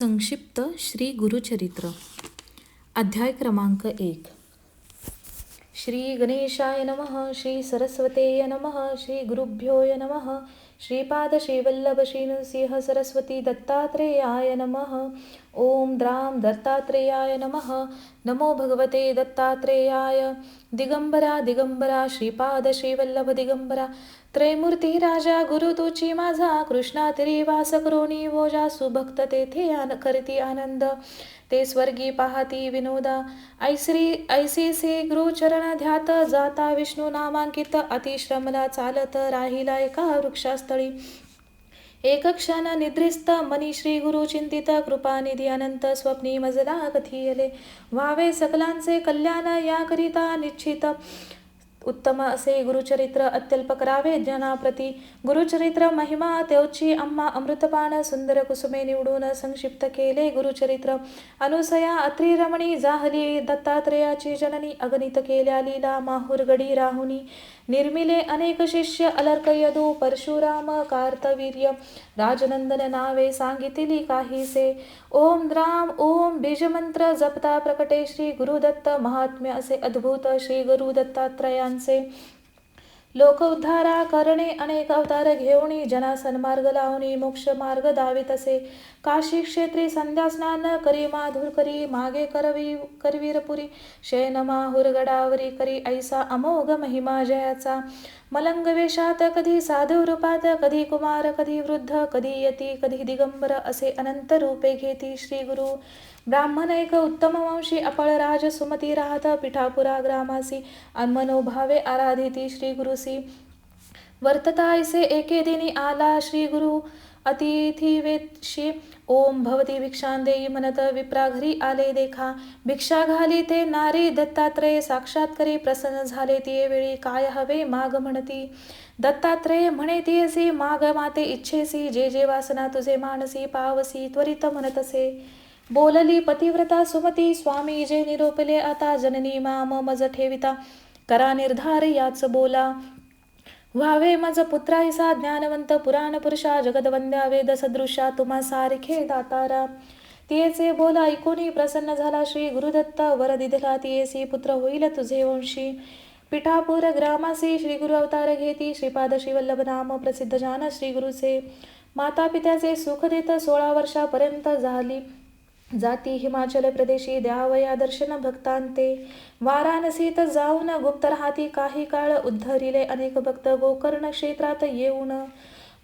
संक्षिप्त श्री गुरुचरित्र अध्याय क्रमांक 1. श्री गणेशाय नमः. श्री सरस्वतेय नमः. श्री गुरुभ्योय नमः. श्रीपाद श्रीवल्लभ श्री नृसिंह सरस्वती दत्तात्रेयाय नमः. ओम द्राम दत्तात्रेयाय नमः. नमो भगवते दत्तात्रेयाय. दिगंबरा दिगंबरा श्रीपाद श्रीवल्लभ दिगंबरा. त्रैमूर्ती राजा गुरु तुची माझा. कृष्णा तिरी वास करोनी वोजा. सुभक्त तेथे करती आनंद. ते स्वर्गी पाहती विनोदा. ऐसे गुरुचरण ध्यात. जाता विष्णू नामांकित. अतिश्रमला चालत राहिला एका वृक्षास्थळी. एक क्षण निद्रिस्त मनी श्री गुरु चिंतित. कृपानिधी अनंत स्वप्नी मजला कथियले. व्हावे सकलांचे कल्याण याकरिता निश्चित. उत्तम असे गुरुचरित्र अत्यल्प करावे जनाप्रती. गुरुचरित्र महिमा त्योची आम्हा अमृतपान. सुंदर कुसुमे निवडून संक्षिप्त केले गुरुचरित्र. अनुसया अत्री रमणी जाहली. दत्तात्रेयाची जननी. अगणित केल्या लीला माहुरगडी राहुनी. निर्मिले अनेक शिष्य अलर्क यदू. परशुराम कार्तवीर्य राजनंदन नावे सांगितली काहीसे. ओम द्राम ओम बीजमंत्र जपता प्रकटे श्री गुरुदत्त महात्म्य असे अद्भुत. श्री गुरु दत्तात्रयांचे लोक उद्धारा करणे अनेक अवतार घेऊनी. जना सन्मार्ग लावणी मोक्ष मार्ग दावित असे. काशी क्षेत्री संध्या स्नान करी माधुर करी. मागे करवीरपुरी शयन माहुरगडावरी करी. ऐसा अमोघ महिमा जयाचा. मलंग वेशात कधी साधू रूपात. कधी कुमार कधी वृद्ध. कधी यती कधी दिगंबर असे अनंत रूपे घेती श्री गुरु. ब्राह्मण एक उत्तम वंशी अपळ राज सुमती राहत. पिठापुरा ग्रामासी मनोभावे आराधिती श्री गुरुसी. वर्तता ऐसे एके दिनी आला श्री गुरु. अतिथी वेशी ओम भवती भिक्षां देई म्हणत. विप्रा घरी आले देखा. भिक्षा घाली ते नारी. दत्तात्रेय साक्षात करी प्रसन्न झाले. ती वेळी काय हवे माग म्हणती. दत्तात्रेय म्हणे तियसी माग माते इच्छेसी. जे जे वासना तुझे मानसी पावसी त्वरित म्हणतसे. बोलली पतिव्रता सुमती. स्वामी जे निरोपले आता. जननी माम मज ठेविता. करा निर्धार याच बोला. व्हावे मज पुत्राईसा ज्ञानवंत पुराण पुरुषा. जगदवंद्या वेद सदृशा तुम्हा सारखे दातारा. तियेचे बोल ऐकूनी प्रसन्न झाला श्री गुरुदत्त. वर दिधला तियेसी पुत्र होईल तुझे वंशी. पिठापूर ग्रामासी श्री गुरु अवतार घेती. श्रीपाद श्रीवल्लभ नाम प्रसिद्ध जान श्री गुरुचे. माता पित्याचे सुख देत 16 वर्षापर्यंत झाली. जाती हिमाचल प्रदेशी द्यावया दर्शन भक्तांते. वाराणसीत जाऊन गुप्त राहती काही काळ. उद्धरिले अनेक भक्त गोकर्ण क्षेत्रात येऊन.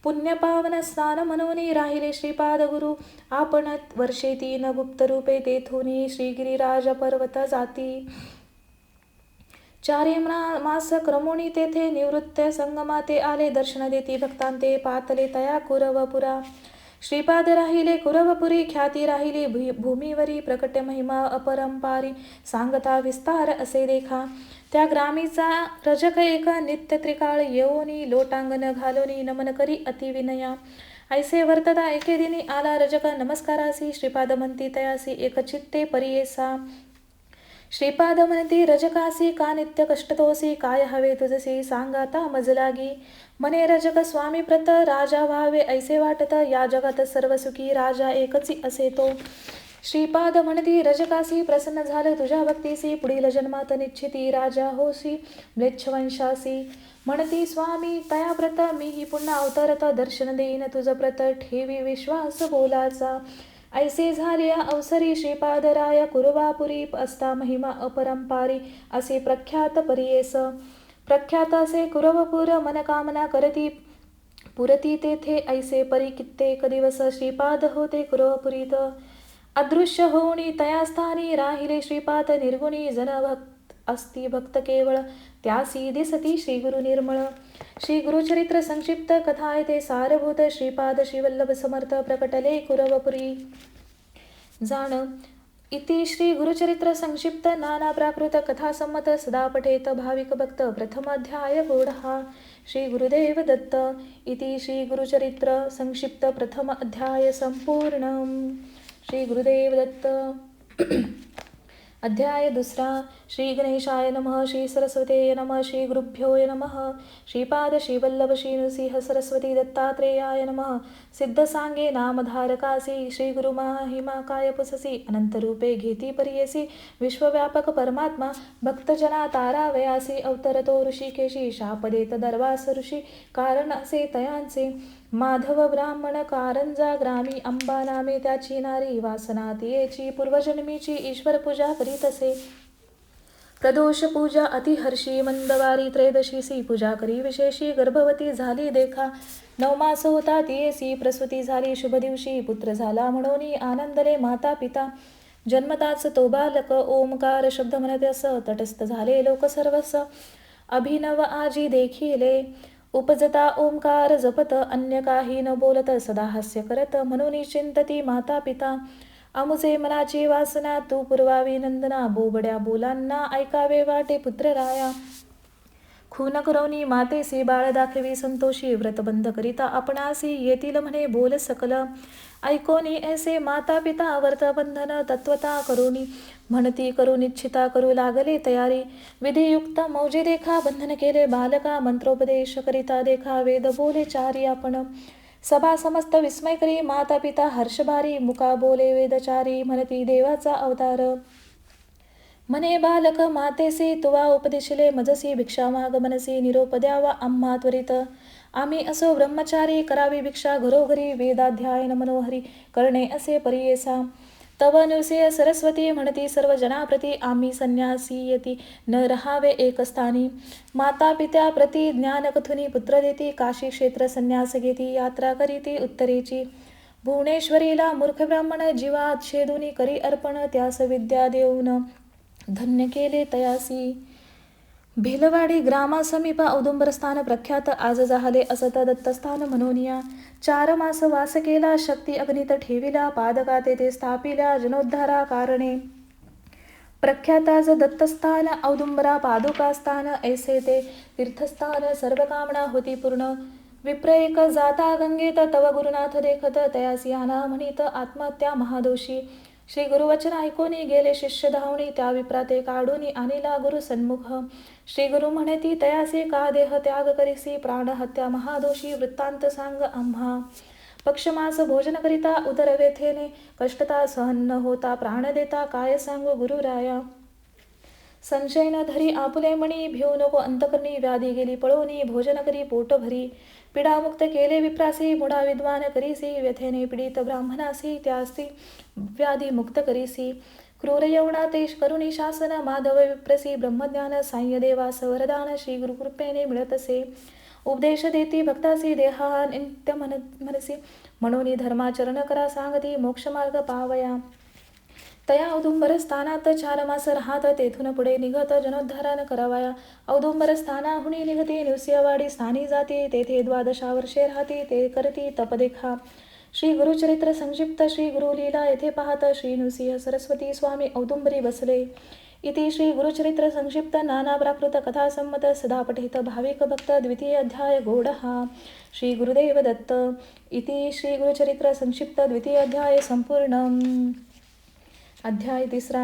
पुण्यपावन स्नान मनोनी राहिले श्रीपाद गुरु. आपण वर्षे 3 गुप्त रूपे तेथुनी. श्रीगिरिराज पर्वत जाती. 4 मास क्रमोनी तेथे निवृत्त संगमाते आले. दर्शन देती भक्तांते पातले तया कुरवपुरा. श्रीपाद राहिले कुरवपुरी. ख्याती राहिली भूमीवरी. प्रकट महिमा अपरंपारी. सांगता विस्तार असे देखा. त्या ग्रामीचा रजक एक नित्य त्रिकाळ येऊनी. लोटांगण घालोनी नमन करी अतिविनया. ऐसे वर्तता एके दिनी आला रजक नमस्कारासी. श्रीपाद म्हणती तयासी एक चित्ते परियेसा. श्रीपाद म्हणती रजकासी का नित्य कष्टतोसी. काय हवे तुझसी सांगाता मज लागी. मने रजक स्वामी प्रत राजा व्हावे ऐसे वाटत. या जगात सर्व सुखी राजा एकची असे तो. श्रीपाद म्हणती रजकासी प्रसन्न झालं तुझ्या भक्तीसी. पुढील जन्मात निश्चिती राजा होसी म्लेच्छवंशासी. म्हणती स्वामी तया प्रत मीही पुन्हा अवतरत. दर्शन देईन तुझ प्रत ठेवी विश्वास बोलाचा. ऐसे झाले अवसरी श्रीपादराय कुरवापुरी. असता महिमा अपरंपारी असे प्रख्यात परियेस. प्रख्यात असे कुरवपूर मनकामना करती पुरती तेथे. ऐसे परी कित्येक दिवस श्रीपाद होते कुरवपुरीत. अदृश्य होऊनी तया स्थानी राहिले श्रीपाद निर्गुणी. जन भक्त असती भक्त केवळ त्यासी दिसती श्री गुरु निर्मळ. श्री गुरुचरित्र संक्षिप्त कथा आहे ते सारभूत. श्रीपाद श्रीवल्लभ समर्थ प्रकटले कुरवपुरी जाण. इति श्री गुरुचरित्र संक्षिप्त नाना प्राकृत कथा संमत. सदा पठेत भाविक भक्त. प्रथम अध्याय गूढः. श्री गुरुदेव दत्त. इति श्री गुरुचरित्र संक्षिप्त प्रथम अध्याय संपूर्णम्. श्री गुरुदेव दत्त. अध्याय दुसरा. श्री गणेशाय नमः. श्री सरस्वतेय नमः. श्री गुरुभ्यो नमः. श्रीपाद श्रीवल्लभ श्री नृसिंह सरस्वती दत्तात्रेयाय नमः. सिद्ध सांगे नामधारकासी श्री गुरु महिमा काय पुससी अनंतरूपे घेती परियसी विश्वव्यापक परमात्मा भक्तजना तारावयासी अवतरतो ऋषिकेशी शाप देत दर्वास ऋषी कारण असे तयांचे माधव ब्राह्मण कारंजा ग्रामी अंबा नामे त्याची नारी वासना तियेची पूर्वजन्मीची ईश्वर पूजा करीत असे प्रदोष पूजा अतिहर्षी मंदवारी त्रयोदशीसी पूजा करी विशेषी गर्भवती झाली देखा 9 मास होता तियेसी प्रसूती झाली शुभ दिवशी पुत्र झाला म्हणून आनंदले माता पिता जन्मताच तो बालक ओमकार शब्द म्हणत अस तटस्थ झाले लोक सर्वस अभिनव आजी देखिले उपजता ओंकार जपत अन्य काही न बोलत सदा हास्य करत म्हणून चिंतती माता पिता अमुचे मनाची वासना तू पुरवावी नंदना बोबड्या बोलांना ऐकावे वाटे पुत्र राया खून करवनी मातेसी बाळ दाखवी संतोषी व्रतबंध करिता आपणासी येतील म्हणे बोल सकल ऐकोनी ऐसे माता पिता व्रतबंधन तत्वता करोनी म्हणती करू निश्चिता करू लागले तयारी विधियुक्त मौजे देखा बंधन केले बालका मंत्रोपदेश करिता देखा वेद बोले चारी आपण सभा समस्त विस्मय करी माता पिता हर्षभारी मुका बोले वेदचारी म्हणती देवाचा अवतार म्हणे बालक मातेसी तुवा उपदिशिले मजसी भिक्षा माग मनसी निरोप द्यावा आम्हा त्वरित आम्ही असो ब्रह्मचारी करावी भिक्षा घरोघरी वेदाध्यायन मनोहरी करणे असे परियेसा तव नृसिंह सरस्वती म्हणती सर्व जनाप्रती आम्ही संन्यासी येती न रहावे एकस्थानी माता पित्या प्रती ज्ञान कथुनी पुत्र देती काशी क्षेत्र संन्यास घेती यात्रा करीती उत्तरेची भुवनेश्वरीला मूर्ख ब्राह्मण जीवात छेदुनी करी अर्पण त्यास विद्या देऊन धन्य केले तयासी भिलवाडी ग्रामासमीप औदुंबरस्थान प्रख्यात आज झाले असत दत्तस्थान म्हणून या 4 मास वास केला शक्ती अग्नित ठेविला पादका तेथे स्थापिल्या जनोद्धारा कारणे प्रख्याताज दत्तस्थान औदुंबरा पादुकास्थान ऐसे ते तीर्थस्थान सर्व कामना होती पूर्ण विप्र एक जाता गंगेत तव गुरुनाथ देखत तयासी आना म्हणित आत्महत्या महादोषी श्री गुरुवचन ऐकोनी गेले शिष्य धावणी त्या विप्राते काढूनी आणिला गुरु सन्मुख श्री गुरु म्हणती तयासी का देह त्याग करीसी प्राणहत्या महादोषी वृत्तांत सांग आम्हा पक्षमास भोजन करिता उदर व्यथेने कष्टता सहन न होता प्राण देता काय सांगू गुरुराया संशय न धरी आपुले मणी भिऊ नको अंतकरणी व्याधी गेली पळोनी भोजन करी पोट भरी पीडामुक्त केले विप्रासी मुडा विद्वान करीसी व्यथेने पीडित ब्राह्मणासी त्यासी व्याधी मुक्त करीसी क्रूर यवना तेश करुणी शासन माधव विप्रसी ब्रह्मज्ञान साह्य देवास वरदान श्री गुरुकृपेने मिळतसे उपदेश देती भक्तासी देहा नित्य मनसी म्हणून धर्माचरण करा सांगती मोक्षमार्ग पावया तया औदुंबर स्थानात 4 मास राहत तेथून पुढे निघत जनोद्धारान करावया औदुंबर स्थानाहुनी निघती नृसिंहवाडी स्थानी जाती तेथे 12 वर्षे राहती ते करती तप देखा श्री गुरुचरित्र संक्षिप्त श्री गुरुलीला येथे पाहत श्री नृसिंह सरस्वती स्वामी औदुंबरी बसले इति श्री गुरुचरित्र संक्षिप्त नाना प्राकृत कथा संमत सदा पठित भाविक भक्त द्वितीय अध्याय गौडहा श्री गुरुदेव दत्त इति श्री गुरुचरित्र संक्षिप्त द्वितीय अध्याय संपूर्णम अध्याय तिसरा.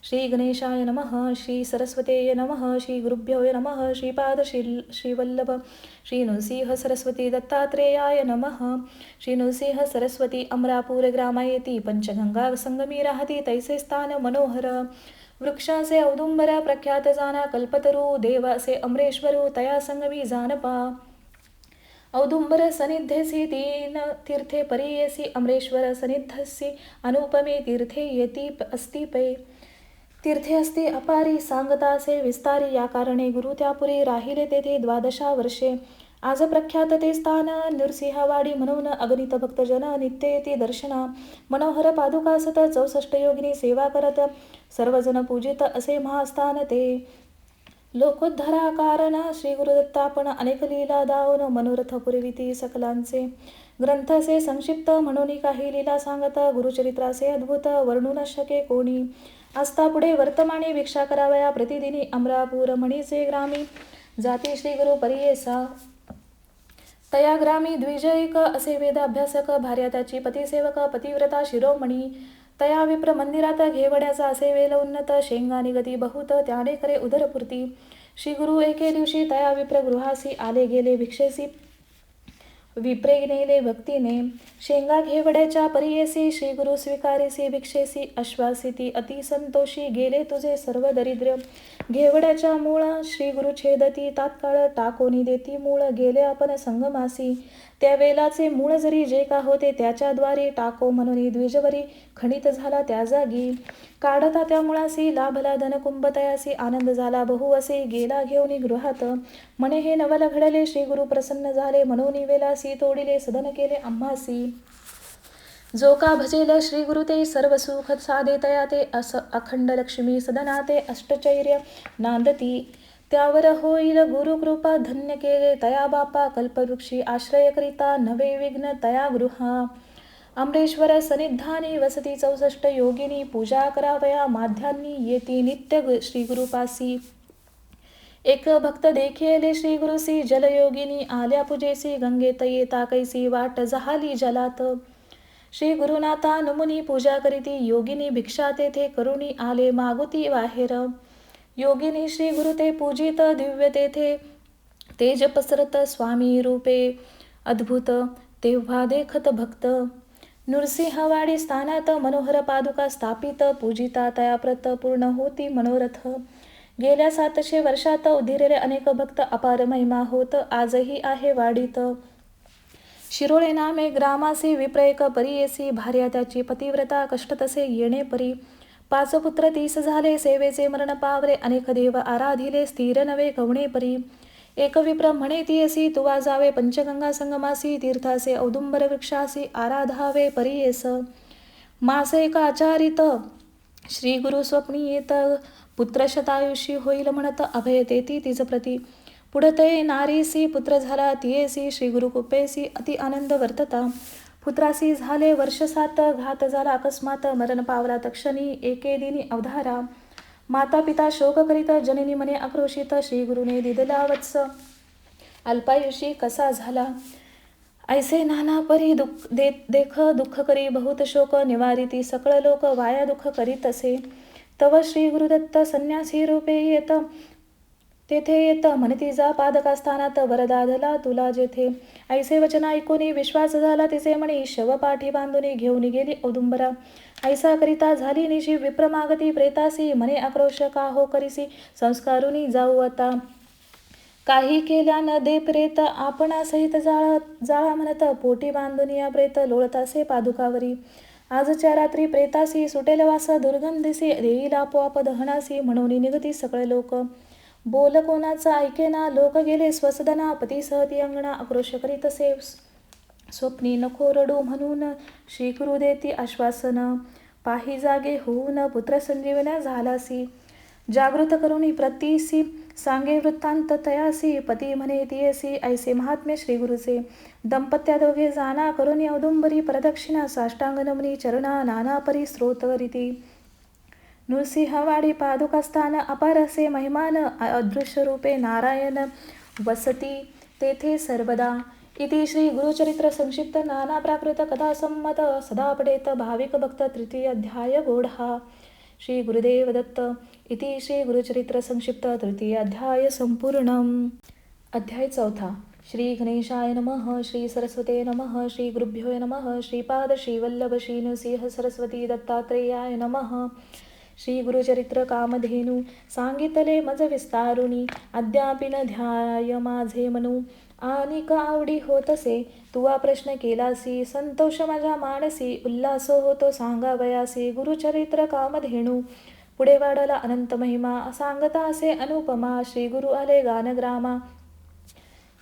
श्री गणेशाय नमः. श्री सरस्वतेय नमः. श्री गुरुभ्यो नमः. श्रीपाद श्रीवल्लभ श्री नृसिंह सरस्वती दत्तात्रेयाय नमः. श्री नृसिंह सरस्वती अमरापूर ग्रामायेती पंचगंगा संगमी राहती तैसे स्थान मनोहर वृक्षासे औदुंबर प्रख्यात जाना कल्पतरू देवासे अमरेश्वरू तया संगमी जानपा औदुंबर सनिध्यसी 3 तीर्थे परियसी अमरेश्वर सनिध्यसी अनुपमे तीर्थे येती अस्ति पै तीर्थे असते अपारी सांगतासे विस्तारी या कारणे गुरु त्यापुरी राहिले तेथे 12 वर्षे आज प्रख्यात ते स्थान नृसिंहवाडी म्हणून अगणित भक्तजन नित्य येती दर्शना मनोहर पादुका सत 64 योगिनी सेवा करत सर्वजन पूजित असे महास्थान ते लोकोद्धारा कारण श्री गुरुदत्तापण अनेक लीला दावून मनोरथ पुरविती सकलांचे ग्रंथाचे संक्षिप्त म्हणून काही लीला सांगत गुरुचरित्राचे अद्भुत वर्णू न शके कोणी आस्था पुढे वर्तमानी भिक्षा करावया प्रतिदिनी अमरापूर मणीचे ग्रामी जाती श्री गुरु परियेसा तया ग्रामी द्विजयिक असे वेद अभ्यासक भार्या त्याची पतिसेवक पतिव्रता शिरोमणी तया विप्र मंदिरात घेवड्याचा असे वेल उन्नत, शेंगा निगती बहुत, त्याने करे उदरपूर्ती. श्री गुरु एके दिवशी तया विप्र गृहासी, आले गेले भिक्षेसी, विप्रे नेले भक्तीने. शेंगा घेवड्याच्या परियेसी, श्री गुरु स्वीकारेसी भिक्षेसी, आश्वासिती अति संतोषी, गेले तुझे सर्व दरिद्र. घेवड्याच्या मूळ श्री गुरु छेदती, तात्काळ टाकोनी देती मूळ, गेले आपण संगमासी. त्या वेलाचे मूळ जरी जे का होते, त्याच्याद्वारे टाको म्हणून द्विजवरी, खणित झाला त्या जागी. काढता त्या मुळासी, लाभला धनकुंभ तयासी, आनंद झाला बहु असे, गेला घेऊन गृहात. म्हणे हे नवल घडले, श्री गुरु प्रसन्न झाले, म्हणून वेलासी तोडिले, सदन केले आम्हासी. जो का भजेल श्री गुरु ते, सर्व सुख साधे तया ते, अखंड लक्ष्मी सदनाते, अष्टचैर्य नांदती. त्यावर होईल गुरु कृपा, धन्य केले तया बापा, कल्पवृक्षी आश्रय करिता, नवे विघ्न तया गृहा. अमरेश्वर सन्निधानी वसती 64 योगिनी, पूजा करावया माध्यान्नी, येती नित्य श्री गुरुपासी. एक भक्त देखिले श्री गुरुसी, जलयोगिनी आल्या पूजेसी, गंगेत येता कैसी, वाट जहाली जलात. श्री गुरुनाथा नमुनी पूजा करीती, योगिनी भिक्षा तेथे करुणी, आले मागुती बाहेर. योगिनी श्री गुरु ते पूजित, दिव्य तेथे तेज पसरत, स्वामी रूपे अद्भुत, तेव्हा देखत भक्त. नृसिंहवाडी स्थानात, मनोहर पादुका स्थापित, पूजिता तया प्रत, पूर्ण होती मनोरथ. गेल्या 700 वर्षात उधिरेले अनेक भक्त, अपार महिमा होत आजही आहे वाडीत. शिरोळे नामे ग्रामासी, विप्रयक परियेसी, भार्या त्याची पतिव्रता, कष्ट तसे येणे परी. 5 पुत्र 30 झाले, सेवेचे मरण पावले, अनेक देव आराधिले, स्थिर नवे कवणे परी. एक विप्र म्हणे तियसी, तुवा जावे पंचगंगा संगमासी, तीर्थासे औदुंबर वृक्षासी, आराधावे परियेस. मास एका आचारित, श्री गुरु स्वप्नी येत, पुत्र शतायुषी होईल म्हणत, अभय तेती तिज प्रती. पुढते नारीसी पुत्र झाला तियेसी, श्री गुरु कुपेसी अति आनंद वर्तता. पुत्रासी झाले वर्ष 7, घात झाला अकस्मात, मरण पावला तक्षणी, एके दिनी अवधारा. माता पिता शोक करीत, जननी मने आक्रोशित, श्री गुरुने दिदला वत्स, अल्पायुषी कसा झाला. ऐसे नाना परी देख दुःख करी, बहुत शोक निवारिती, सकळ लोक वाया दुःख करीत असे. तव श्री गुरुदत्त संन्यासी रूपे येत, तेथे येत म्हणती जा पादकास्थानात, वरदाधला तुला जेथे. ऐसे वचन ऐकूनी विश्वास झाला तिचे म्हणी, शव पाठी बांधून घेऊन गेली औदुंबरा. ऐसा करिता झाली निशी, विप्र मागती प्रेतासी, म्हणे आक्रोश का हो करीसी, संस्कारुनी जाऊ आता. काही केल्या न दे प्रेत, आपणा सहित जाळा म्हणत, पोटी बांधून या प्रेत लोळतासे पादुकावरी. आजच्या रात्री प्रेतासी सुटेल वास, दुर्गंधीसी देईल आपोआप दहनासी, म्हणून निगती सकळ लोक. बोल कोणाचा ऐकेना, लोक गेले स्वसदना, पती सहती अंगणा, आक्रोश करीतसे स्वप्नी नको रडू म्हणून, श्री गुरु देती आश्वासन. पाही जागे होऊन पुत्र संजीवन झालासी, जागृत करुणी प्रतीसी, सांगे वृत्तांत तयासी. पती म्हणे तियसी, ऐसे महात्म्य श्री गुरुचे. दंपत्या दोघे जाना करुणी औदुंबरी, प्रदक्षिणा साष्टांग नमनी चरणा, नाना परी स्रोत करीती. नृसिंहवाडी पादुकास्थान, अपार असे महिमान, अदृश्य रूपे नारायण वसती तेथे सर्वदा. इति श्री गुरुचरित्र संक्षिप्त नाना प्राकृत कथा संमत, सदा पठेत भाविक भक्त. 3य अध्याय गोढा. श्री गुरुदेव दत्त. इति श्री गुरुचरित्र संक्षिप्त 3य अध्याय संपूर्णम. अध्याय 4. श्री गणेशाय नमः. श्री सरस्वते नमः. श्री गुरुभ्यो नमः. श्रीपाद श्रीवल्लभ श्री नृसिंह सरस्वती दत्तात्रेयाय नमः. श्री गुरुचरित्र कामधेनू, सांगितले मज विस्तारुनी, अद्यापि न ध्याय माझे मनू. आनिक आवडी होतसे, तुवा प्रश्न केलासी, संतोष माझ्या मानसी, उल्हास होतो सांगावयासी. गुरुचरित्र कामधेनू, पुढे वाढला अनंत महिमा, सांगता असे अनुपमा. श्री गुरु आले गानग्रामा,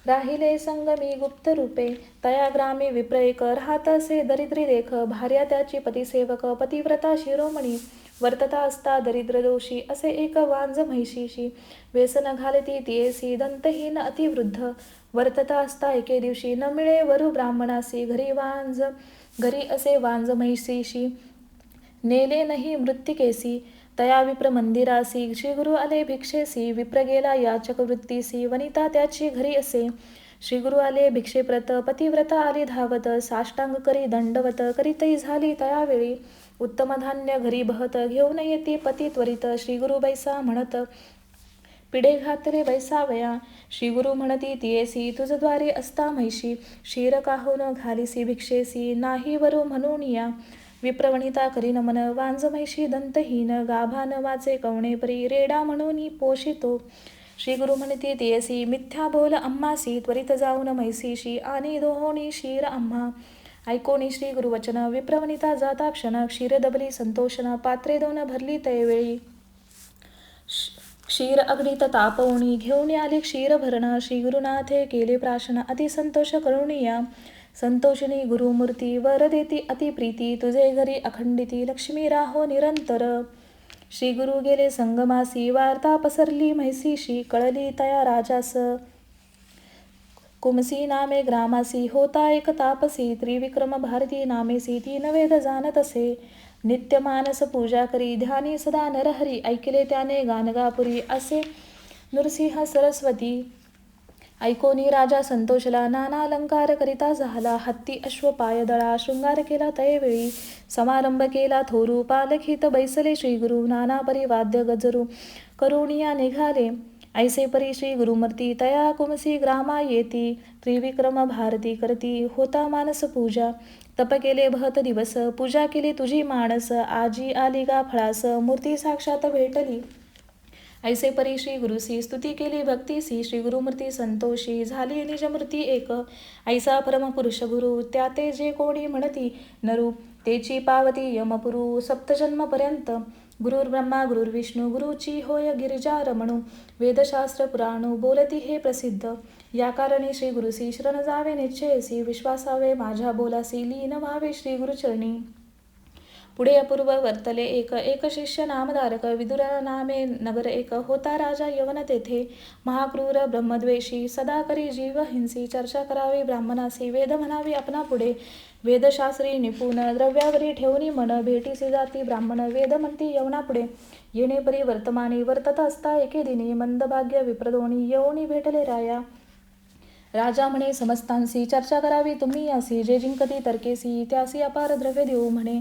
राहिले संगमी गुप्त रूपे. तया ग्रामी विप्रयक, राहत असे दरिद्री देख. भार्या त्याची पतिसेवक, पतिव्रता शिरोमणी, वर्तता असता दरिद्र दोषी. असे एक वांज म्हैशीशी, व्यसन घालती तियेसी, दंतहीन अतिवृद्ध. वर्तता असता एके दिवशी, न मिळे वरु ब्राह्मणासी. घरी असे वांज म्हैशीशी, नेले नाही मृत्तिकेसी. तया विप्र मंदिरासी, श्री गुरु आले भिक्षेसी. विप्र गेला याचक वृत्तीसी, वनिता त्याची घरी असे. श्री गुरु आले भिक्षेप्रत, पतिव्रता आली धावत. साष्टांग करी दंडवत, करीतही झाली तयावेळी. उत्तम धान्य घरी बहत, घेऊन येती पती त्वरित. श्री गुरु बैसा म्हणत, पिढे घातले बैसावया. श्री गुरु म्हणती तियेसी, तुझ द्वारे असता म्हैशी. क्षीर काहून घालीसी भिक्षेसी, नाही वरू म्हणून या. विप्रवणिता करी नमन, वांज म्हैशी दंतहीन. गाभान वाचे कवणे परी, रेडा म्हणून पोषितो. श्री गुरु म्हणती तियेसी, मिथ्या बोल आम्हासी. त्वरित जाऊन म्हैसीशी, आणि दोहोणी क्षीर आम्हा. ऐकोनी श्री गुरुवचन, विप्रवणिता जाता क्षण. क्षीर दबली संतोषन, पात्रे दोन भरली तैवेळी. क्षीर अग्नीत तापवणी, घेऊन आली क्षीर भरण. श्री गुरुनाथे केले प्राशन, अति संतोष करुणिया. संतोषिनी गुरुमूर्ती, वर देती अति प्रीती. तुझे घरी अखंडिती, लक्ष्मी राहो निरंतर. श्री गुरु गेले संगमासी, वार्ता पसरली म्हैसीशी. कळली तया राजास, कुमसी नामे ग्रामासी. होता एक तापसी, त्रिविक्रम भारती नामेसी. तीन वेद जाणत असे, नित्य मानस पूजा करी. ध्यानी सदा नरहरी, ऐकले त्याने गाणगापुरी. असे नृसिंह सरस्वती, ऐकोनी राजा संतोषला. नाना अलंकार करिता झाला, हत्ती अश्व पायदळा. शृंगार केला तैवेळी, समारंभ केला थोरू. पालखीत बैसले श्री गुरु, नाना परी वाद्य गजरू. करुणिया निघाले ऐसे परी श्री गुरुमूर्ती. तया कुमसी ग्रामा येती, त्रिविक्रम भारती करती. होता मानस पूजा, तप केले बहत दिवस. पूजा केली तुझी मानस, आजी आली गा फळास. मूर्ती साक्षात भेटली ऐसे परी श्री गुरुसी. स्तुती केली भक्तीसी, श्री गुरुमूर्ती संतोषी. झाली निजमूर्ती एक, ऐसा परमपुरुष गुरु. त्या ते जे कोणी म्हणती नरू, तेची पावती यमपुरू. सप्तजन्मपर्यंत गुरुर्ब्रह्मा गुरुर्विष्णू. गुरुची होय गिरिजा रमणू. वेदशास्त्र पुराणू बोलती हे प्रसिद्ध. या कारणी श्री गुरुसी शरण जावे निश्चयसी. विश्वासावे माझ्या बोलासी, लीन व्हावे श्री गुरुचरणी. पुढे अपूर्व वर्तले एक शिष्य नामधारक. विदुर नामे नगर एक, होता राजा यवन तेथे. महाक्रूर ब्रह्मद्वेषी, सदा करी जीव हिंसी. चर्चा करावी ब्राह्मणासी, वेद म्हणावी आपणा पुढे. वेदशास्त्री निपुण, द्रव्यावरी ठेवणी मन. भेटीसी जाती ब्राह्मण, वेद म्हणती यवना पुढे. येणे परी वर्तमानी, वर्तत असता एके दिनी. मंदभाग्य विप्रदोणी, येऊनी भेटले राया. राजा म्हणे समस्तांसी, चर्चा करावी तुम्ही यासी. जे जिंकती तर्केसी, त्यासी अपार द्रव्य देऊ म्हणे.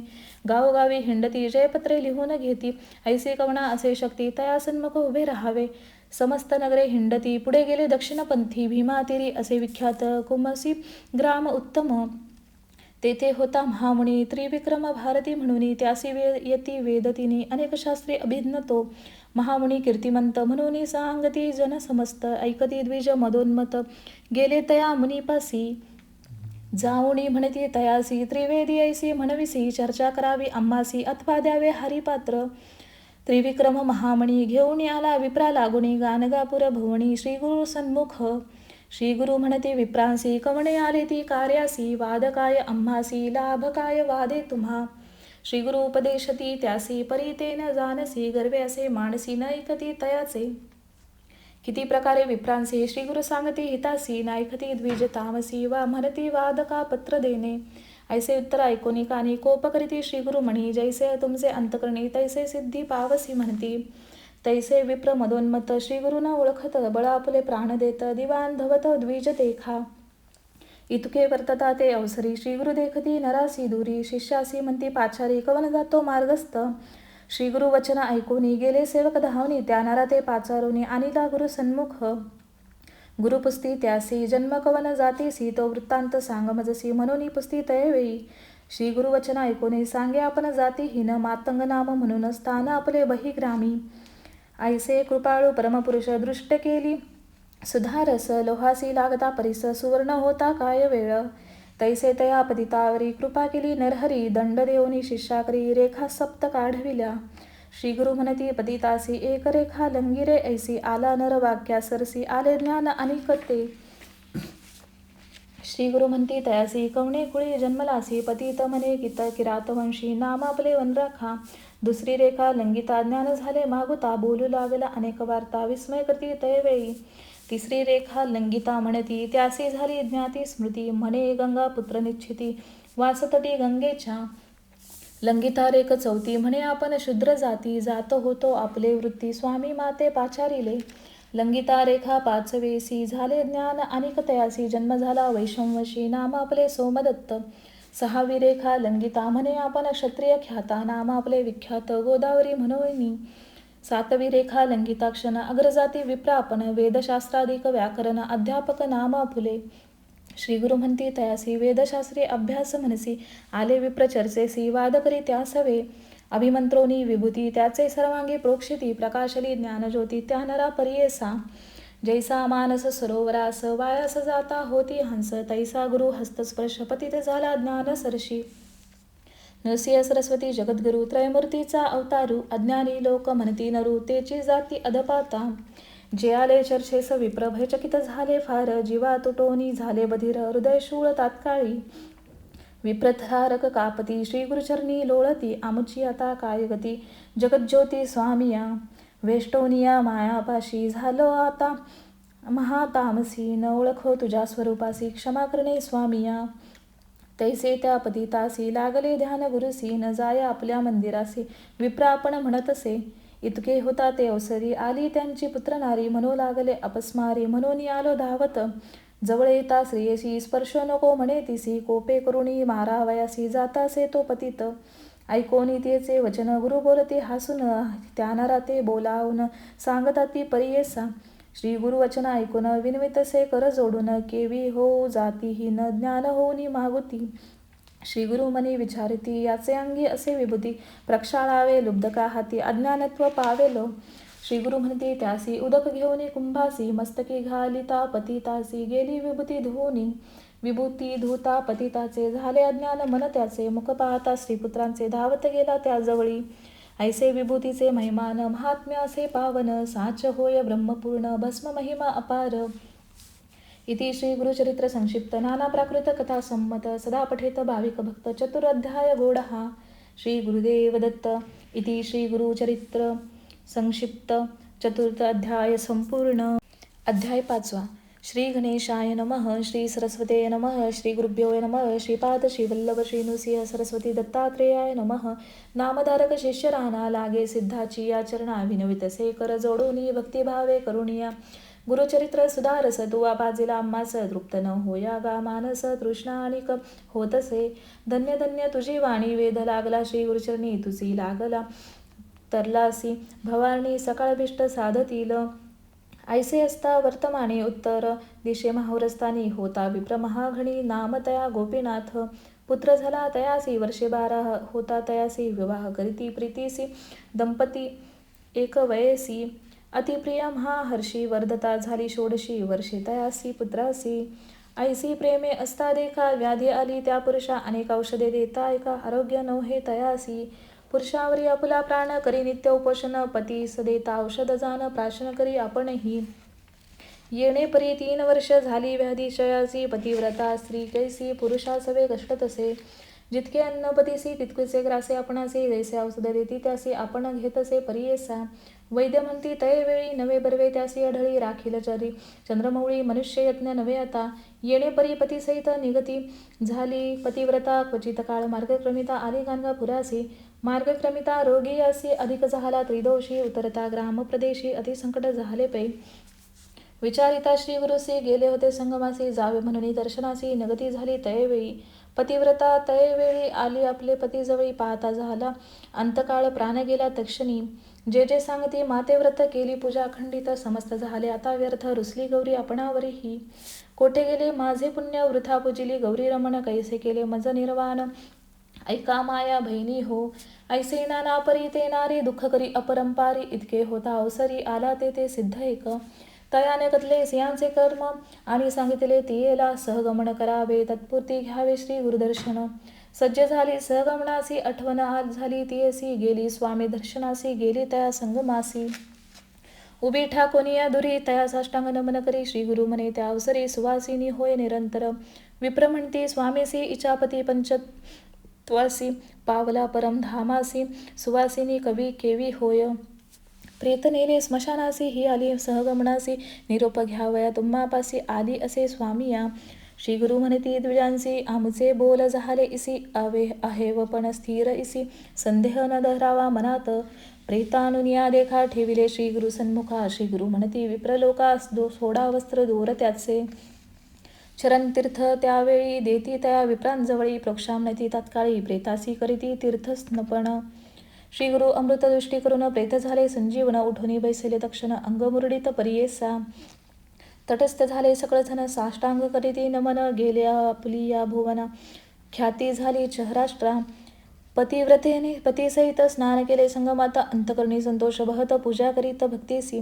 गावोगावी हिंडती, जयपत्रे लिहून घेती. ऐसे कवना असे शक्ती, तया सन्मुख उभे राहावे. समस्त नगरे हिंडती, पुढे गेले दक्षिणपंथी. भीमातीरी असे विख्यात, कुमसी ग्राम उत्तम. तेथे होता महामुनी, त्रिविक्रम भारती म्हणून. त्यासी येती वेदतिनी, अनेक शास्त्री अभिज्ञ तो. महामुनी कीर्तिमंत, म्हणून सांगती जन समस्त. ऐकती द्विज मदोन्मत, गेले तया मुनीपासी. जाऊनी म्हणती तयासी, त्रिवेदी ऐसी म्हणविसी. चर्चा करावी आम्हासी, अथवा द्यावे हरिपात्र. त्रिविक्रम महामणी, घेऊन आला विप्रा लागुनी. गाणगापूर भुवनी, श्रीगुरु सन्मुख. श्री गुरु म्हणते विप्रांसी, कवणे आले ती कार्यासी. वाद काय आम्हासी, लाभ काय वादे तुम्हा. श्री गुरु उपदेशती त्यासी, परितेन जानसी. गर्वे असे मानसी, न ऐकती तयाचे. किती प्रकारे विप्रांसी, श्री गुरु सांगती हितासी. नायकती द्विज तामसी, वा म्हणती वाद का पत्र देणे. ऐसे उत्तर ऐकोनी कानी, कोप करीती श्री गुरु म्हणी. जैसे तुमचे अंतकरणी, तैसे सिद्धी पावसी म्हणती. तैसे विप्र मदोन्मत, श्री गुरुना ओळखत. बळ आपले प्राण देत, दिवाण धवत द्विज देखा. इतके वर्तता ते अवसरी, श्री गुरु देखती नरासी दूरी. शिष्यासी म्हणती पाचारी, कवन जातो मार्गस्थ. श्री गुरु वचन ऐकोनी, गेले सेवक धावनी. त्या नरा ते पाचारोनी, अनिला गुरु सन्मुख. गुरु पुस्ती त्यासी, जन्म कवन जातीसी. तो वृत्तांत सांगमजसी, म्हणून पुस्ती तयवेळी. श्री गुरु वचन ऐकोनी, सांगे आपण जातीहीन. मातंग नाम म्हणून, स्थान आपले बहिग्रामी. ऐसे कृपाळू परमपुरुष, दृष्ट केली सुधारस. लोहासी लागता परिस, सुवर्ण होता काय वेळ. तैसे तया पतितावरी, कृपा केली नरहरी. दंड देऊनी शिष्याकरी, रेखा सप्त काढविल्या. श्री गुरु म्हणती पतितासी, एक रेखा लंगिरे ऐसी. आला नर वाक्या सरसी, आले ज्ञान अनिक ते. श्री गुरु म्हणती तयासी, कवणे कुळी जन्मलासी. पतित म्हणे किरातवंशी, नाम आपले वनराखा. दुसरी रेखा लंगिता, ज्ञान झाले मागुता. बोलू लागला अनेक वार्ता, विस्मय करती तयवेळी. तिसरी रेखा लंगिता म्हणती, त्यासी झाली ज्ञाती स्मृती. म्हणे गंगा पुत्र निश्चिती, वासतटी गंगेच्या. लंगिता रेख चौथी, म्हणे आपण शूद्र जाती. जात होतो आपले वृत्ती, स्वामी माते पाचारिले. लंगिता रेखा पाचवेसी, झाले ज्ञान अनिक तयासी. जन्म झाला वैशंवशी, नाम आपले सोमदत्त. 6वी रेखा लंगिता म्हणे आपण क्षत्रिय ख्याता नाम आपले विख्यात गोदावरी म्हणोनी. 7वी रेखा लंगिता क्षण अग्रजाती विप्रापण वेदशास्त्राधिक व्याकरण अध्यापक नाम फुले. श्री गुरु म्हणती तयासी वेदशास्त्री अभ्यास मनसी आले विप्र चर्चेसी वाद करी त्यास हवे. अभिमंत्रोनी विभूती त्याचे सर्वांगी प्रोक्षिती प्रकाशली ज्ञानज्योती त्या नरा परियेसा. जैसा मानस सरोवरास वायास जाता होती हंस तैसा गुरु हस्तस्पर्श पतित झाला ज्ञान सरशी. नरसिंह सरस्वती जगद्गुरु त्रयमूर्तीचा अवतारू अज्ञानी लोक म्हणती नरू तेची जाती अधपाता. जे आले चर्चेस विप्र भयचकित झाले फार जीवा तुटोनी झाले बधीर हृदय शूळ तात्काळी. विप्रथारक कापती श्री गुरुचरणी लोळती आमुची आता काय गती जगज्योती स्वामिया. वेष्टोनिया मायापाशी झालो आता महातामसी न ओळखो तुझ्या स्वरूपासी क्षमा करणे स्वामिया. तैसे त्या पतितासी लागले ध्यान गुरुसी न जाय आपल्या मंदिरासी विप्रापण म्हणतसे. इतके होता ते अवसरी आली त्यांची पुत्र नारी म्हणू लागले अपस्मारी म्हणून आलो धावत. जवळ येता श्रेयसी स्पर्श नको म्हणे तिसी कोपे करुणी मारावयासी जातासे तो पतित. ऐकोनी तेचे वचन गुरु बोलते हसून त्या नरा ते बोलावून सांगता ती परियेसा. श्री गुरुवचन ऐकून विनवितसे कर जोडून केवी होऊ जातीहीन ज्ञान होऊनी मागुती. श्री गुरु मनी विचारती याचे अंगी असे विभूती प्रक्षाळावे लुब्धका हाती अज्ञानत्व पावेलो. श्री गुरु म्हणती त्यासी उदक घेऊनी कुंभासी मस्तकी घालिता पतितासी गेली विभूती धुवूनी. विभूती धुता पतिताचे झाले अज्ञान मन त्याचे मुख पाहता श्रीपुत्रांचे धावत गेला त्या जवळी. ऐसे विभूतीचे महिमान महात्म्य असे पावन साच होय ब्रह्मपूर्ण भस्म महिमा अपार. इति श्री गुरुचरित्र संक्षिप्त नाना प्राकृत कथा संमत सदा पठेत भाविक भक्त चतुराध्याय गोडहा. श्री गुरुदेव दत्त. इति श्री गुरुचरित्र संक्षिप्त चतुर्थ अध्याय संपूर्ण. अध्याय 5. श्री गणेशाय नमः. श्री सरस्वते नमः. श्री गुरुभ्यो नमः. श्रीपाद श्रीवल्लभ श्री नृसिंह सरस्वती दत्तात्रेयाय नमः. नामधारक शिष्य राणा लागे सिद्धाची या चरणा विनवितसे कर जोडूनी भक्तिभावे करुणिया. गुरुचरित्र सुधारस तू बाजीला आम्हास तृप्त न होया गा मानस तृष्णा आणिक होतसे. धन्य धन्य तुझी वाणी वेध लागला श्री गुरुचरणी तुझी लागला. तरलासी भवानी सकाळभिष्ट साधतील. ऐसे असता वर्तमाने उत्तर दिशे माहुरस्थानी होता विप्र महाघणी नाम तया गोपीनाथ. पुत्र झाला तयासी वर्षे 12 होता तयासी विवाह करीती प्रीतीसी दंपती एक वयसी. अतिप्रिय महाहर्षी वर्धता झाली 16 वर्षे तयासी पुत्रासी. ऐसी प्रेमे असता देखा व्याधी आली त्या पुरुषा अनेक औषधे देता ऐका आरोग्य नव्हे तयासी. पुरुषावरी आपुला प्राण करी नित्य उपोषण पती सदेता औषध जाण प्राशन करी आपणही. येणे परी 3 वर्ष झाली व्याधी शयासी पतिव्रता स्त्री कैसी पुरुषा सवे कष्ट तसे. जितके अन्न पतीसी तितकेसे ग्रासे आपणासी जैसे औषध देती त्यासी आपण घेतसे परियेसा. वैद्य म्हणती तय वेळी नवे बर्वे त्यासी आढळी राखील चरी चंद्रमौळी मनुष्य यज्ञ नवे आता. येणे परी पतीसहित निगती झाली पतिव्रता क्वचित काळ मार्गक्रमिता आली गाणगापुरासी. मार्गक्रमिता रोगी असी अधिक झाला त्रिदोषी उतरता ग्रामप्रदेशी अतिसंकट झाले पै. विचारिता श्री गुरुसी गेले होते संगमासी जावे म्हणून दर्शनासी नगती झाली तयवेळी. पतिव्रता तयवेळी आली आपले पतीजवळी पाहता झाला अंतकाळ प्राण गेला तक्षणी. जे जे सांगती माते व्रत केली पूजा खंडित समस्त झाले आता व्यर्थ रुसली गौरी आपणावरही. कोठे गेले माझे पुण्य वृथा पूजिली गौरी रमण कैसे केले मज निर्वाण. ऐका माया बहिणी हो ऐसे नाना परी ते नारी दुःख करी अपरंपारी. इतके होता अवसरी आला ते सिद्ध एक. तयाने कथले सियांचे कर्म आणि सांगितले तियेला सहगमन करावे तत्पूर्ती घ्यावे श्री गुरुदर्शन. सज्ज झाली सहगमनासी आठवण आज झाली तियेसी गेली स्वामी दर्शनासी गेली तया संगमासी. उभी ठाकोनिया दुरी तया साष्टांग नमन करी श्री गुरु म्हणे त्या अवसरी सुवासिनी होय निरंतर. विप्र म्हणती स्वामीसी इचापती पंचत्वासी पावला परमधामासी. सुवासिनी कवी केवी होय प्रेत नेले स्मशानासी ही आली सहगमनासी. निरोप घ्यावया तुम्हापासी आली असे स्वामिया. श्री गुरु म्हणती द्विजांसी आमचे बोल झाले इसी आवे आहेव पण स्थिर इसी. संदेह न धरावा मनात प्रेतानुनिया देखा ठेविले श्री गुरु सन्मुखा. श्री गुरु म्हणती विप्रलोका सोडा वस्त्र दूर त्याचे चरणतीर्थ त्यावेळी देती तया विप्रांजवळी, प्रोक्षामनती तात्काळी प्रेतासी करीती तीर्थस्नपन. श्री गुरु अमृत दृष्टी करून प्रेत झाले संजीवन, उठून बैसले तक्षण अंगमुरडीत परियेसा. तटस्थ झाले सकळ जन साष्टांग करीती नमन, गेल्या आपुली या भुवन ख्याती झाली चहराष्ट्रा. पतिव्रतेने पतीसहित स्नान केले संगमाता, अंतकरणी संतोष बहत पूजा करीत भक्तीसी.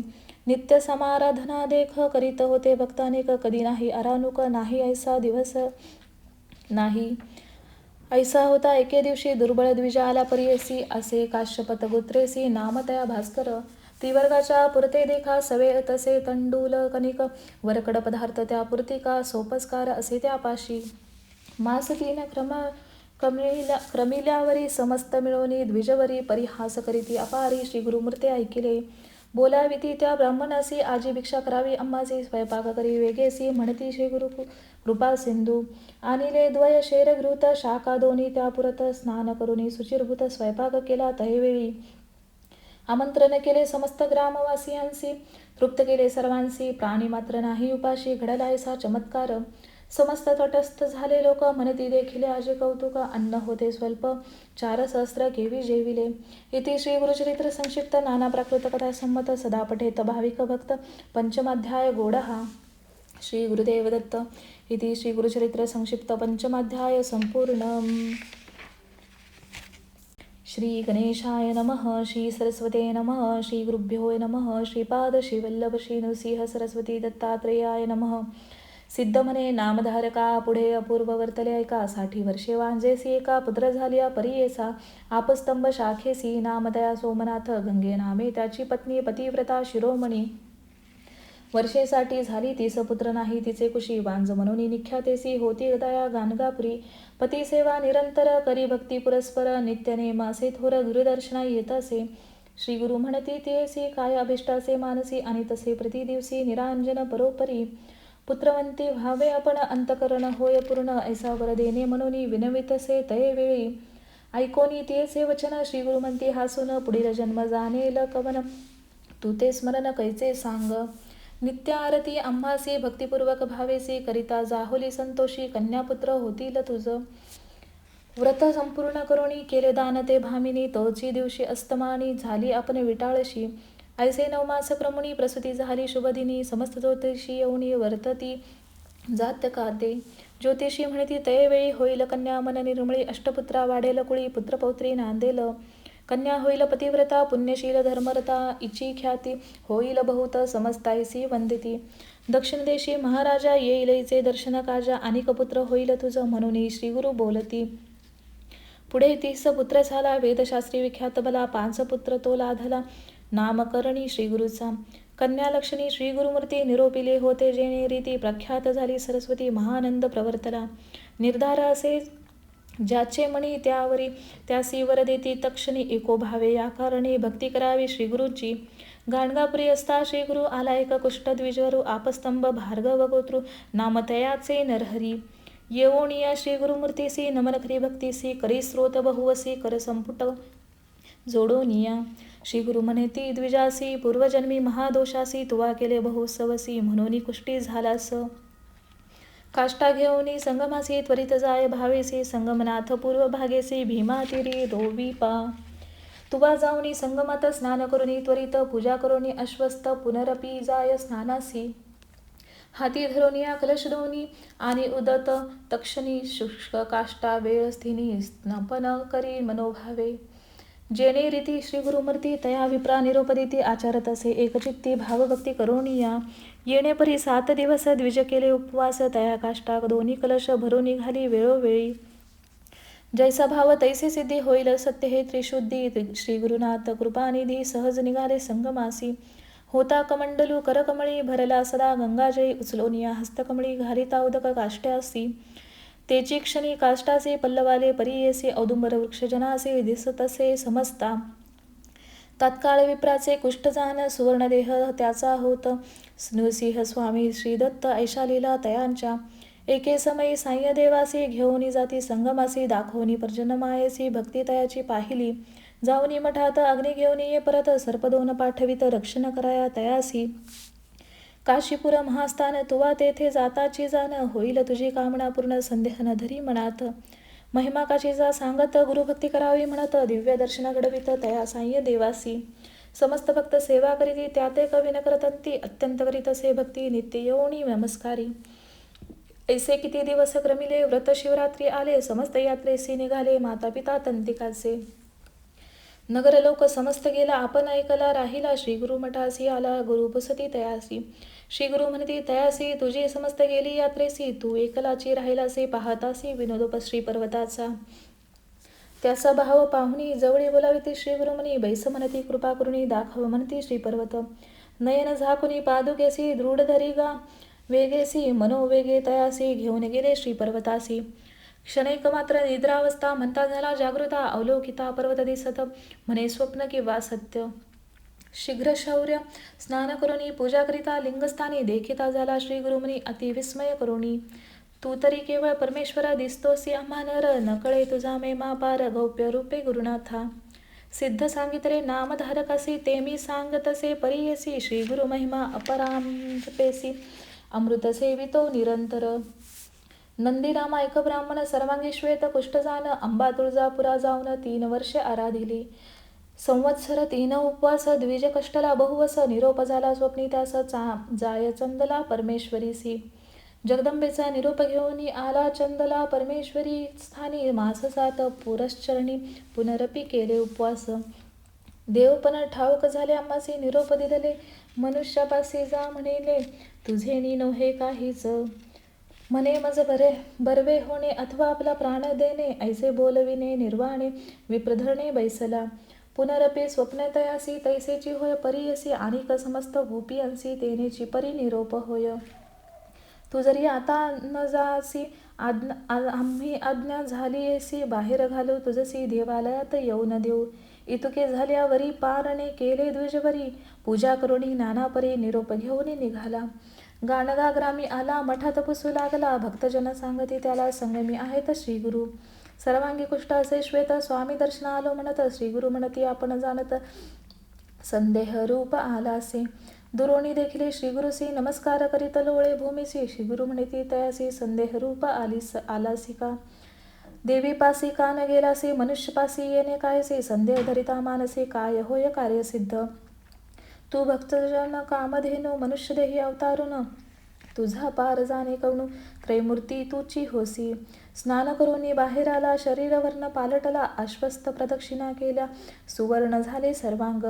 नित्य समाराधना देख करीत होते भक्तानेक, कधी नाही आरानुक नाही ऐसा दिवस नाही. ऐसा होता एके दिवशी दुर्बळ द्विजा आला परियसी, असे काश्यपत गोत्रेसी नाम तया भास्कर. त्रिवर्गाच्या पुरते देखा सवे तसे तंडूल कणिक, वरकड पदार्थ त्या पुरतिका सोपस्कार असे त्यापाशी. मास तीन क्रमिल्यावरी समस्त मिळवणी द्विजवरी, परिहास करीती अपारी श्री गुरुमूर्ती ऐकिले. बोलाविती त्या ब्राह्मणासी, आजी भिक्षा करावी अम्मासी, स्वयंपाक करी वेगेसी म्हणती श्री गुरु कृपा सिंधू. आणिले द्वय शेर घृत शाखा दोन्ही त्या पुरत, स्नान करुनी सुचिरभूत स्वयंपाक केला तैवेळी. आमंत्रण केले समस्त ग्रामवासियांसी, तृप्त केले सर्वांसी, प्राणी मात्र नाही उपाशी, घडला ऐसा चमत्कार. समस्त तटस्थ झाले लोक, म्हणती देखील आजे कौतुक, अन्न होते स्वल्प 4 सहस्र केवी जेविले. इति श्री गुरुचरित्र संक्षिप्त नाना प्राकृत कथा संमत, सदा पठेत भाविक भक्त. पंचमाध्याय गोडहा. श्री गुरुदेव दत्त. इति श्री गुरुचरित्र संक्षिप्त पंचमाध्याय संपूर्णम. श्री गणेशाय नमः. श्री सरस्वते नमः. श्री गुरुभ्यो नमः. श्रीपाद श्रीवल्लभ श्री नृसिंह सरस्वती दत्तात्रेयाय नमः. सिद्ध म्हणे नामधारका, पुढे अपूर्व वर्तले ऐका. 60 वर्षे वांजेसी, एका पुत्र झालिया परियेसा. आपस्तंभ शाखेसी, नामदया सोमनाथ, गंगे नामे त्याची पत्नी पतिव्रता शिरोमणी. वर्षेसाठी झाली 30 पुत्र नाही तिचे कुशी, वांज म्हणून निख्यातेसी होती दया गाणगापुरी. पतिसेवा निरंतर करी भक्ती पुरस्पर, नित्यनेम असे थोर गुरुदर्शना येतसे. श्री गुरु म्हणती तेसी काय अभिष्टाचे मानसी, आणि तसे प्रतिदिवसी निरांजन परोपरी. पुत्रवंती व्हावे आपण, अंतकरण होय पूर्ण, ऐसा वर देणे म्हणून विनवितसे तैवेळी. ऐकोनी तेचे वचन श्री गुरु म्हणती हासून, पुढील जन्म जाणेल कवन, तू ते स्मरण कैचे सांग. नित्य आरती आम्हासी भक्तिपूर्वक भावेसी, करिता जाहोली संतोषी, कन्यापुत्र होतील तुझ. व्रत संपूर्ण करुणी केले दान ते भामिनी, तोची दिवशी अस्तमानी झाली आपण विटाळशी. ऐसे 9 मास क्रमुनी प्रसूती झाली शुभदिनी, समस्त ज्योतिषी येऊनी वर्तती जात काते. ज्योतिषी म्हणती तैवेळी होईल कन्या मन निर्मळी, अष्टपुत्रा वाढेल कुळी, पुत्रपौत्री नांदेल. कन्या होईल पतिव्रता, पुण्यशील धर्मरता, इची ख्याती होईल बहुत समस्तायसी वंदिती. दक्षिण देशी महाराजा येईल इचे दर्शन काजा, अनेक पुत्र होईल तुझ म्हणून श्री गुरु बोलती. पुढे 30 पुत्र झाला, वेदशास्त्री विख्यात बला, 5 पुत्र तो लाधला, नामकरणी श्री गुरुचा. कन्या लक्षणी श्री गुरुमूर्ती निरोपिले होते, जेणे रीती प्रख्यात झाली सरस्वती, महानंद प्रवर्तला. निर्धार असे ज्याचे मणी त्यावरी, त्यासी वर देती तक्षणी, एको भावे या कारणे भक्ती करावी श्री गुरुची. गाणगापुरी असता श्री गुरु आला एक कुष्ठ द्विजवरू, आपस्तंभ भार्गव गोत्रु, नाम तयाचे नरहरी. येवोनिया श्री गुरुमूर्तीसी, नमन करी भक्तीसी, करी स्रोत बहुवसी, कर संपुट जोडोनिया. श्री गुरु म्हणती द्विजासी, पूर्वजन्मी महादोषासी, तुवा केले बहुसवसी, म्हणून कुष्टी झालास. काष्टा घेऊनी संगमासी, त्वरित जाय भावेसी, संगमनाथ पूर्व भागेसी, भीमा तीरी रोविपा. तुवा जाऊनी संगमात स्नान करुनी, त्वरित पूजा करुनी अश्वस्थ, पुनरपी जाय स्नानासी. हाती धरोनिया कलश दोनी, आणि उदत तक्षणी शुष्क काष्टा वेळ स्थिनी, स्नपन करी मनोभावे. जेणे रीती श्री गुरुमूर्ती तया विप्रा निरोपदिती, आचारत असे एकचित्ती भावभक्ती करोनिया. येणे परी 7 दिवस द्विज केले उपवास, तया काष्टा दोन्ही कलश भरून निघाली वेळोवेळी. जैसा भाव तैसे सिद्धी होईल सत्य हे त्रिशुद्धी, श्री गुरुनाथ कृपानिधी सहज निघाले संगमासी. होता कमंडलू करकमळी, भरला सदा गंगाजयी, उचलोनिया हस्तकमळी, घालिता उदक काष्ट्यासी. तेची क्षणी काष्टाचे पल्लवाले परियेसी, औदुंबर वृक्षजनासे दिसतसे समजता. तात्काळ विप्राचे कुष्ठजान, सुवर्णदेह त्याचा होत, नृसिंह स्वामी श्री दत्त ऐशा लीला तयांच्या. एके समयी साह्य देवासी, घेऊनी जाती संगमासी, दाखवनी पर्जन्यमायेसी, भक्ती तयाची पाहिली. जाऊनी मठात अग्नी घेऊन ये परत, सर्प 2 पाठवित रक्षण कराया तयासी. काशीपुर महास्थान तुवा तेथे जाताची जाण, होईल तुझी कामना पूर्ण संदेह न धरी मनात. महिमा काशीचा सांगत, गुरुभक्ती करावी म्हणत, दिव्य दर्शन घडवित तया साह्य देवासी. समस्त भक्त सेवा करीती, त्या ते कवी न करतंती, अत्यंत करीत असे भक्ती नित्य येऊनी नमस्कारी. ऐसे किती दिवस क्रमिले, व्रत शिवरात्री आले, समस्त यात्रेसी निघाले, माता पिता तंतिकाचे. नगर लोक समस्त गेला, आपण ऐकला राहिला, श्री गुरु मठासी आला, गुरु पुसती तयासी. श्री गुरु म्हणती तयासी, तुझी समस्त गेली यात्रेसी, तू एकलाची राहिलासी, पाहतासी विनोदोप श्री पर्वताचा. त्याचा भाव पाहुणी जवळी बोलाविती श्री गुरु म्हणी, बैस म्हणती कृपा करुणी, दाखव म्हणती श्री पर्वत. नयन झाकुनी पादुकेसी, दृढ धरी गा वेगेसी, मनोवेगे तयासी, घेऊन गेले श्री पर्वतासी. क्षणैक मात्र निद्रावस्था, म्हणता झाला जागृता, अवलोकिता पर्वत दिसत, म्हणे स्वप्न किंवा सत्य. शीघ्र शौर्य स्नान करुणी, पूजा करिता लिंगस्थानी, देखिता झाला श्री गुरुमुनी, अति विस्मय करुणी. तू तरी केवळ परमेश्वर दिसतोसी आम्हा नर, नकळे तुझा महिमा पार, गौप्य रूपे गुरुनाथा. सिद्ध सांगितले नामधारकासी, ते मी सांगतसे परियसी, श्री गुरु महिमा अपरांपेसी, अमृत सेवितो निरंतर. नंदीरामा ऐक ब्राह्मण, सर्वांगी श्वेत कुष्ठजान, अंबा तुळजापुरा जाऊन 3 वर्षे आराधिली. संवत्सर 3 उपवास, द्विज कष्टला बहुवस, निरोप झाला स्वप्नी त्यास, जाय चंदला परमेश्वरीसी. जगदंबेचा निरोप घेऊन आला चंदला परमेश्वरी स्थानी, मास 7 पुरश्चरणी पुनरपी केले उपवास. देवपण ठाऊक झाले आम्हासी, निरोप दिलेले मनुष्यापासी, जा म्हणेले तुझे नी नोहे काहीच. म्हणे मज बरवे होणे अथवा आपला प्राण देणे, ऐसे बोलविणे निर्वाणे विप्रधरणे बैसला. पुनरपी स्वप्न तयासी, तैसेची होय परियसी, आणिक समस्त गोपियांसी, तेनेची परी निरोप होय. तू जरी आता न जासी, आम्ही आज्ञा झालीयसी, बाहेर घालू तुझसी, देवालयात येऊ न देऊ. इतके झाल्यावरी पारणे केले द्विजवरी, पूजा करुणी नानापरी, निरोप घेऊन निघाला. गाणगा ग्रामी आला, मठात पुसू लागला, भक्तजन सांगती त्याला, संगमी आहेत श्री गुरु. सर्वांगी कुष्ठ असे श्वेत, स्वामी दर्शन आलो म्हणत, श्री गुरु म्हणती आपण जाणत, संदेह रूप आलासे. दुरोणी देखिले श्री गुरुसी, नमस्कार करीत लोळे भूमीसी, श्री गुरु म्हणती तयासी, संदेह रूप आलासी का. देवीपासी का न गेलासी, मनुष्यपासी येणे कायसे, संदेह धरिता मानसी, काय होय कार्यसिद्ध. तू भक्तजन कामधेनु, मनुष्यदेही अवतारून, तुझा पार जाणे कवणू, त्रैमूर्ती तूची होसी. स्नान करून बाहेर आला, शरीर वर्ण पालटला, अश्वस्थ प्रदक्षिणा केल्या, सुवर्ण झाले सर्वांग.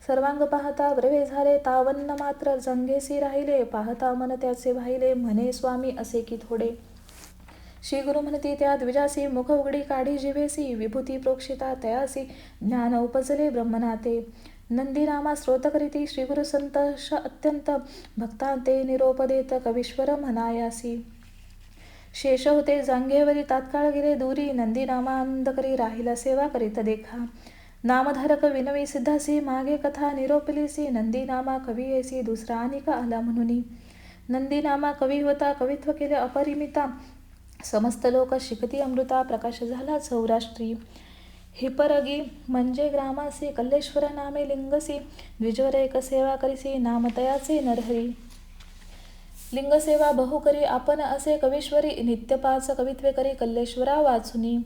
सर्वांग पाहता ब्रवे झाले, तावन्न मात्र जंगेसी राहिले, पाहता मन त्याचे भाईले, म्हणे स्वामी असे की थोडे. श्री गुरु म्हणती त्या द्विजासी, मुख उघडी काढी जिवेसी, विभूती प्रोक्षिता तयासी, ज्ञान उपजले ब्रह्मनाते. नंदीरामा स्रोत करीती, श्री गुरु संतोष अत्यंत, भक्तांते निरोप देत कवीश्वर म्हणायासी. शेष होते जांघेवरी, तात्काळ गेले दूरी, नंदीरामा आनंद करी राहिला सेवा करीत देखा. नामधारक विनवी सिद्धासी, मागे कथा निरोपलीसी, नंदीनामा कवी ऐसी, दुसरा अनिक आला म्हणून. नंदीनामा कवी होता, कवित्व केले अपरिमिता, समस्त लोक शिकती अमृता, प्रकाश झाला सौराष्ट्री. हिपरगी म्हणजे ग्रामासी, कल्लेश्वर नामे लिंगसी, द्विजवर एक सेवा करीसी, नामतयाचे नरहरी. लिंगसेवा बहु करी आपण असे कवीश्वरी, नित्य 5 कवित्वे करी कल्लेश्वरा वाचुनी.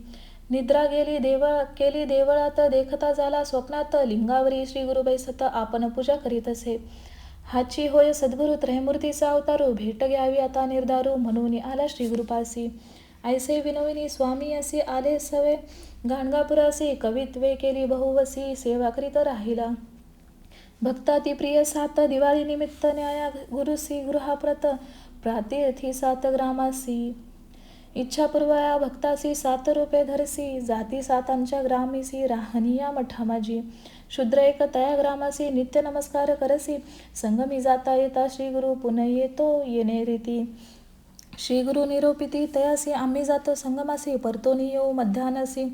निद्रा केली देवळात, देखता झाला स्वप्नात, लिंगावरी श्री गुरु बैसत, आपण पूजा करीत असे. हाची होय सद्गुरु त्रयमूर्तीचा अवतारू, भेट घ्यावी आता निर्धारू, म्हणून आला श्री गुरुपासी. ऐसे विनोविनी स्वामी असे आले सवे, गाणगापुरासी, कवित्वे केली बहुवसी, सेवा करीत राहिला. भक्ताती प्रिय 7 दिवाळी निमित्त न्याया गुरुसी, गृहाप्रत प्रातीर्थी 7 ग्रामासी. इच्छापूर्वया भक्तासी 7 रूपे धरसी, जाती 7 ग्रामीसी, राहनिया मठा माझी. शूद्र एक तया ग्रामासी, नित्य नमस्कार करसी, संगमी जाता येता श्री गुरु, पुन येतो येणे रीती. श्री गुरु निरोपिती तयासी, आम्ही जातो संगमासी, परतोनी येऊ मध्यानसी,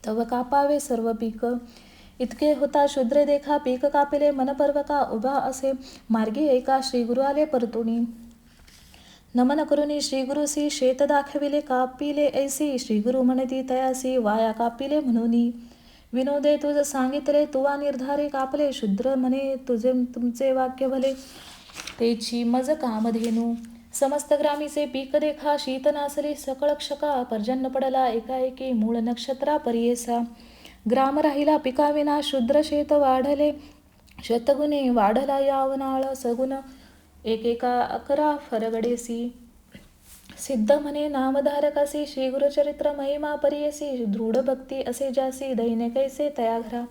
तव कापावे सर्व पीक. इतके होता शूद्रे देखा, पीक कापिले मन पर्वका, उभा असे मार्गी एका, श्री गुरु आले परतुनी. नमन करुनी श्री गुरुसी, शेत दाखविले कापिले ऐसी, श्री गुरु म्हणती तयासी, वाया कापिले म्हणूनी. विनोदे तुझ सांगितले तुवा निर्धारे कापले, शूद्र म्हणे तुमचे वाक्य भले, तेची मज कामधेनू समस्त ग्रामीचे पीक देखा शीत नासली सकळ क्षका पर्जन्य पडला एकाएकी मूळ नक्षत्रा परियेसा ग्राम राहिला पिकाविना शूद्र शेत वाढले शतगुणे वाढला यावनाळ सगुण एकेका अकरा फरगडेसी सिद्ध म्हणे नामधारकासी श्री गुरुचरित्र महिमा परियसी दृढ भक्ती असे जासी दैनिकैसे तया घरा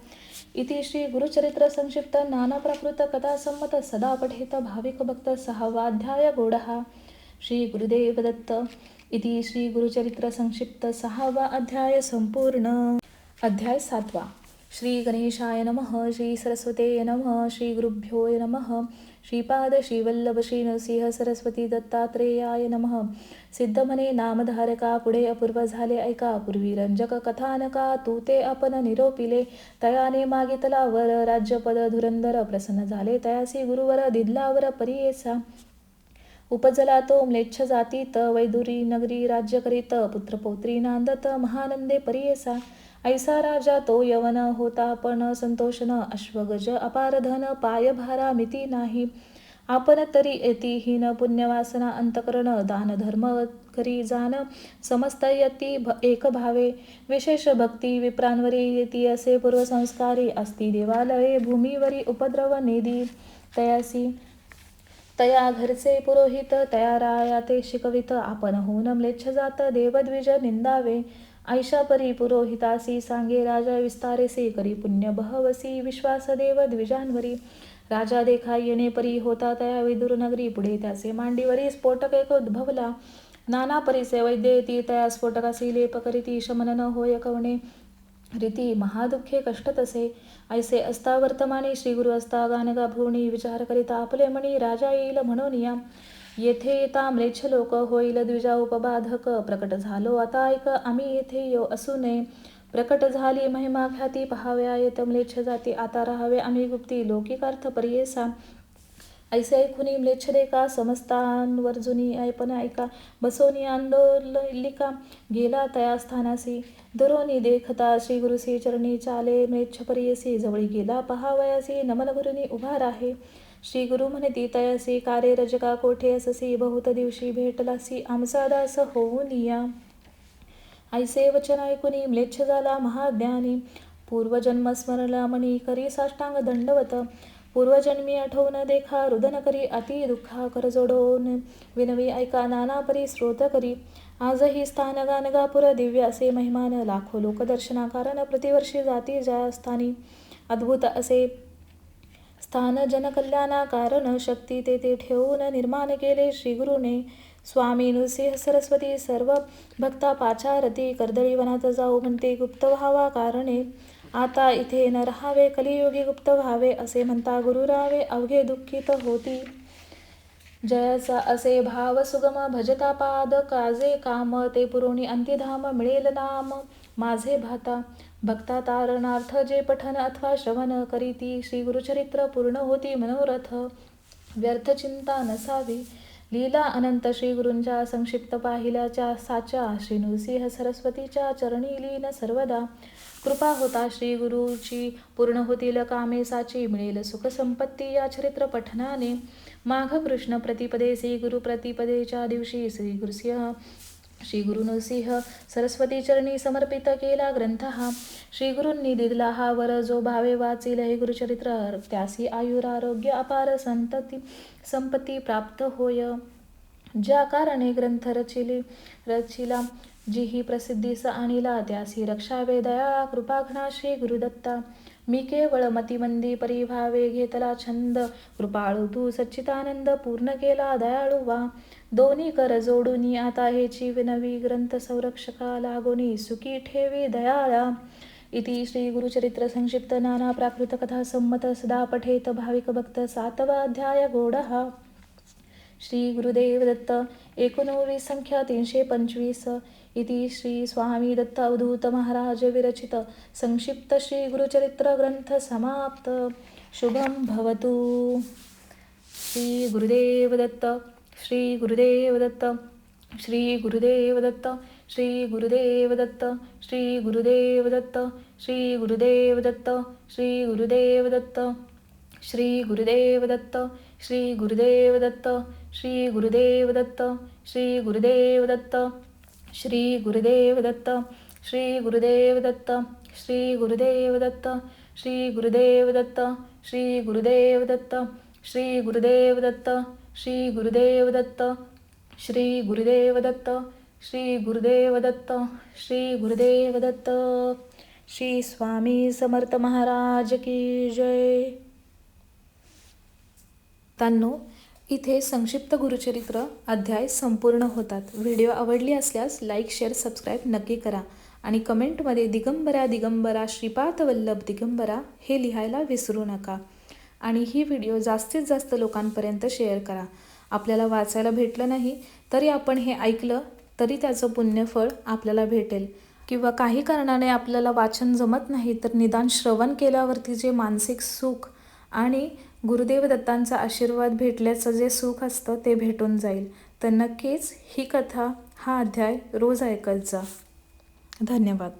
इति श्री गुरुचरित्र संक्षिप्त नाना प्राकृत कथा संमत सदा पठेत भाविक भक्त सहावाध्याय गोडहा श्री गुरुदेव दत्त इति श्री गुरुचरित्र संक्षिप्त 6वा अध्याय संपूर्ण. अध्याय 7वा. श्री गणेशाय नमः. श्री सरस्वते नमः. श्री गुरुभ्यो नमः. श्रीपाद श्रीवल्लभ श्री नरसिंह सरस्वती दत्तात्रेयाय नमः. सिद्ध म्हणे नामधारका पुढे अपूर्व झाले ऐका पूर्वी रंजक कथानका तू ते आपण निरोपिले तयाने मागितला वर राज्यपद धुरंधर प्रसन्न झाले तयासी गुरुवर दिदलावर परियेसा उपजला तो म्लेच्छ जातीत वैदुरी नगरी राज्य करीत पुत्रपौत्री नांदत महानंदे परियेसा ऐसा राजा तो यवन होता पण संतोषन अश्वगज अपार धन पायभारा मिती नाही आपण तरी यतीहीन पुण्यवासना अंतकरण दान धर्म करी जाण समस्त यती एक भावे विशेष भक्ती विप्रांवरी येती असे पूर्वसंस्कारी असती देवालये भूमीवरी उपद्रव नेदी तयासी तया घरचे पुरोहित तया राया ते शिकवित आपण होऊन म्लेच्छ जात देवद्विज निंदावे ऐशा परी पुरोहितासी सांगे राजा विस्तारेसे करी पुण्य बहवसी विश्वास देव द्विजांवरी राजा देखा येणे परी होता तया विदुर नगरी पुढे त्याचे मांडीवरी स्फोटक एक उद्भवला नाना परीचे वैद्य येती तया स्फोटकासी लेप करीती शमन न होय कवणे रीती महादुःखे कष्ट तसे ऐसे असता वर्तमानी श्रीगुरु असता गानगा भ्रुणी विचार करिता आपले मणी राजा येईल म्हणून या येथे येता म्लेच्छ लोक होईल द्विजा उपबाधक प्रकट झालो आता ऐक आम्ही येथे येऊ असू नये प्रकट झाली महिमा ख्याती पहाव्या येत म्लेच्छ जाती आता राहावे आम्ही गुप्ती लौकिकार्थ परियेसा ऐसे ऐकुनी म्लेच्छ देखा समस्तांवर जुनी ऐपण ऐका बसोनी आंदोलिका गेला तया स्थानासी दुरोनी देखता श्री गुरुसी चरणी चाले म्लेच्छ परियसी जवळी गेला पहावयासी नमन गुरुनी उभा राहे श्री गुरु म्हणती तयासी कारे रजका कोठे अससी बहुत दिवशी भेटलासी आमचा दास होऊन या ऐसे वचन ऐकुनी म्लेच्छ झाला महाज्ञानी पूर्वजन्म स्मरला मणी करी साष्टांग दंडवत पूर्वजन्मी आठवून देखा रुदन करी अति दुःखा कर जोडून विनवी ऐका नाना परी स्रोत करी आजही स्थान गानगापुर दिव्य असे महिमान लाखो लोक दर्शना कारण प्रतिवर्षी जाती ज्या स्थानी अद्भुत असे स्थान जनकल्याणा कारण शक्ती तेथे ठेवून निर्माण केले श्रीगुरुने स्वामी नृसिंह सरस्वती सर्व भक्ता पाचारती कर्दळी वनात जाऊ म्हणते गुप्त व्हावा कारणे आता इथे न राहावे कलियुगी गुप्त व्हावे असे म्हणता गुरुरावे अवघे दुःखित होती जयाचा असे भाव सुगम भजता पाद काजे काम ते पुरवणी अंतिधाम मिळेल नाम माझे भाता भक्ता तारणार्थ जे पठन अथवा श्रवण करीती श्री गुरुचरित्र पूर्ण होती मनोरथ व्यर्थ चिंता नसावी लीला अनंत श्री गुरूंच्या संक्षिप्त पाहिल्याच्या साच्या श्री नृसिंह सरस्वतीच्या चरणी लीन सर्वदा कृपा होता श्री गुरुची पूर्ण होतील कामे साची मिळेल सुख संपत्ती या चरित्र पठनाने माघ कृष्ण प्रतिपदे श्री गुरु प्रतिपदेच्या दिवशी श्री गुरु नृसिंह सरस्वती चरणी समर्पित केला ग्रंथ हा श्री गुरूंनी दिला हा वर जो भावे वाचील हे गुरुचरित्र त्यासी आयुरारोग्य अपार संपत्ती प्राप्त होय ज्या कारणे ग्रंथ रचिला जी ही प्रसिद्धीस आणिला त्यासी रक्षावे दया कृपाघ्ना श्री गुरुदत्ता मी केवळ मतिमंदी परिभावे घेतला छंद कृपाळू तू सच्चिदानंद पूर्ण केला दयाळू वा दोन्ही कर जोडूनी आता हेची विनवी ग्रंथ संरक्षका लागोनी सुखी ठेवी दयाळा इति श्री गुरुचरित्र संक्षिप्त नाना प्राकृत कथा संमत सदा पठेत भाविक भक्त 7वा अध्याय गोडहा श्री गुरुदेव दत्त 19 संख्या 325 इति श्री स्वामी दत्त अवधूत महाराज विरचित संक्षिप्त श्री गुरुचरित्र ग्रंथ समाप्त. शुभम भवतु. श्री गुरुदेव दत्त. श्री गुरुदेव दत्त. श्री गुरुदेव दत्त. श्री गुरुदेव दत्त. श्री गुरुदेव दत्त. श्री गुरुदेव दत्त. श्री गुरुदेव दत्त. श्री गुरुदेव दत्त. श्री गुरुदेव दत्त. श्री गुरुदेव दत्त. श्री गुरुदेव दत्त. श्री गुरुदेव दत्त. श्री गुरुदेव दत्त. श्री गुरुदेव दत्त. श्री गुरुदेव दत्त. श्री गुरुदेव दत्त. श्री गुरुदेव दत्त. श्री गुरुदेव दत्त. श्री गुरुदेव दत्त. श्री गुरुदेव दत्त. श्री गुरुदेव दत्त. श्री स्वामी समर्थ महाराज की जय. तांनो, इथे संक्षिप्त गुरुचरित्र अध्याय संपूर्ण होतात. व्हिडिओ आवडली असल्यास लाईक, शेअर, सबस्क्राईब नक्की करा आणि कमेंटमध्ये दिगंबरा दिगंबरा श्रीपाद वल्लभ दिगंबरा हे लिहायला विसरू नका. आणि ही व्हिडिओ जास्तीत जास्त लोकांपर्यंत शेअर करा. आपल्याला वाचायला भेटलं नाही तरी आपण हे ऐकलं तरी त्याचं पुण्यफळ आपल्याला भेटेल. किंवा काही कारणाने आपल्याला वाचन जमत नाही तर निदान श्रवण केल्यावरती जे मानसिक सुख आणि गुरुदेव दत्तांचा आशीर्वाद भेटल्याचं जे सुख असतं ते भेटून जाईल. तर नक्कीच ही कथा, हा अध्याय रोज ऐकत जा. धन्यवाद.